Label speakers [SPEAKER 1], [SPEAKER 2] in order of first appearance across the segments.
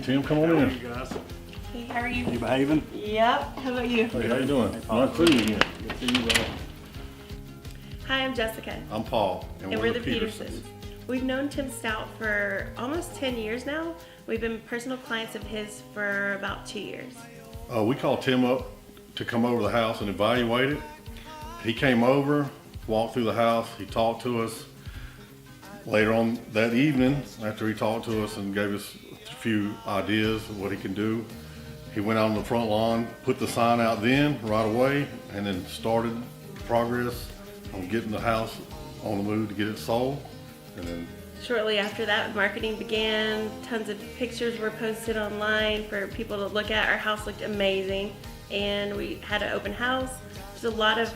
[SPEAKER 1] Tim, come on in.
[SPEAKER 2] Hey guys.
[SPEAKER 3] Hey, how are you?
[SPEAKER 2] You behaving?
[SPEAKER 3] Yep. How about you?
[SPEAKER 1] Hey, how you doing?
[SPEAKER 2] Hey, Paul.
[SPEAKER 1] Nice to see you again. Good to see you, brother.
[SPEAKER 3] Hi, I'm Jessica.
[SPEAKER 1] I'm Paul,
[SPEAKER 3] And we're the Petersons. We've known Tim Stout for almost 10 years now. We've been personal clients of his for about 2 years.
[SPEAKER 1] We called Tim up to come over the house and evaluate it. He came over, walked through the house, he talked to us. Later on that evening, after he talked to us and gave us a few ideas of what he can do, he went out on the front lawn, put the sign out then right away, and then started the progress on getting the house on the move to get it sold. And then
[SPEAKER 3] Shortly after that, marketing began. Tons of pictures were posted online for people to look at. Our house looked amazing, and we had an open house. There's a lot of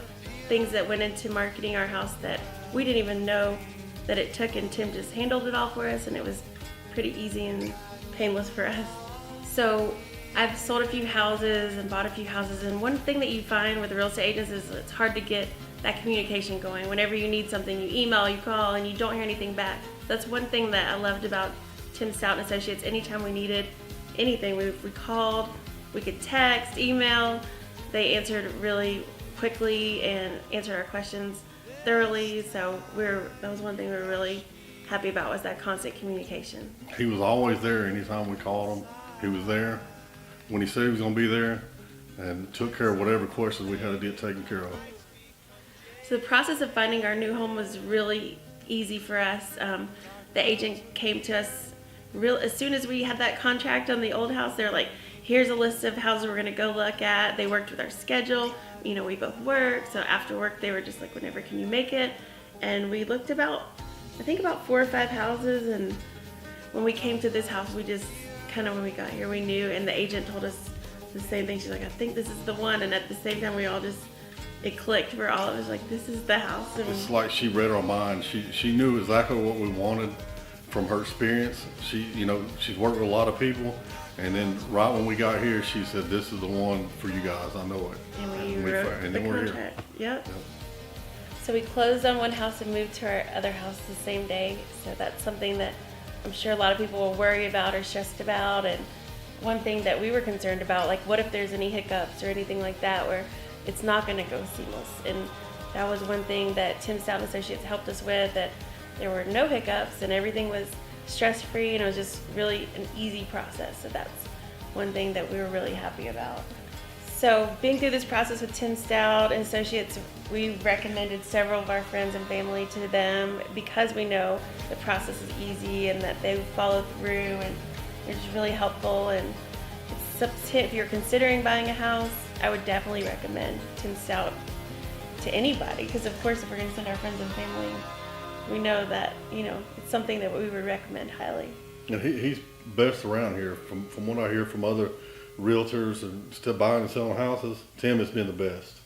[SPEAKER 3] things that went into marketing our house that we didn't even know that it took, and Tim just handled it all for us, and it was pretty easy and painless for us. So I've sold a few houses and bought a few houses, and one thing that you find with real estate agents is it's hard to get that communication going. Whenever you need something, you email, you call, and you don't hear anything back. That's one thing that I loved about Tim Stout and Associates. Anytime we needed anything, we called, we could text, email. They answered really quickly and answered our questions thoroughly. So that was one thing we were really happy about, was that constant communication.
[SPEAKER 1] he was always there anytime we called him. He was there when he said he was gonna be there and took care of whatever questions we had to get taken care of.
[SPEAKER 3] So the process of finding our new home was really easy for us. The agent came to us as soon as we had that contract on the old house. They're like, here's a list of houses we're gonna go look at. They worked with our schedule. You know, we both work, so after work they were just like, whenever can you make it? And we looked about 4 or 5 houses, and when we came to this house, we just kind of, when we got here, we knew, and the agent told us the same thing. She's like, I think this is the one, and at the same time we all just, it clicked for all of us, like, this is the house. And
[SPEAKER 1] It's like she read our mind. She knew exactly what we wanted from her experience. She's worked with a lot of people, and then right when we got here, she said, "This is the one for you guys. I know it."
[SPEAKER 3] And we wrote
[SPEAKER 1] and
[SPEAKER 3] the
[SPEAKER 1] then we're here.
[SPEAKER 3] contract. Yep. So we closed on one house and moved to our other house the same day. So that's something that I'm sure a lot of people will worry about or stressed about. And one thing that we were concerned about, like, what if there's any hiccups or anything like that where it's not going to go seamless? And that was one thing that Tim Stout and Associates helped us with, that there were no hiccups and everything was stress-free, and it was just really an easy process. So that's one thing that we were really happy about. So being through this process with Tim Stout and Associates, we recommended several of our friends and family to them because we know the process is easy and that they follow through, and they're just really helpful. And if you're considering buying a house, I would definitely recommend Tim Stout to anybody, because of course if we're going to send our friends and family, we know that, it's something that we would recommend highly.
[SPEAKER 1] And he's best around here. From what I hear from other realtors and still buying and selling houses, Tim has been the best.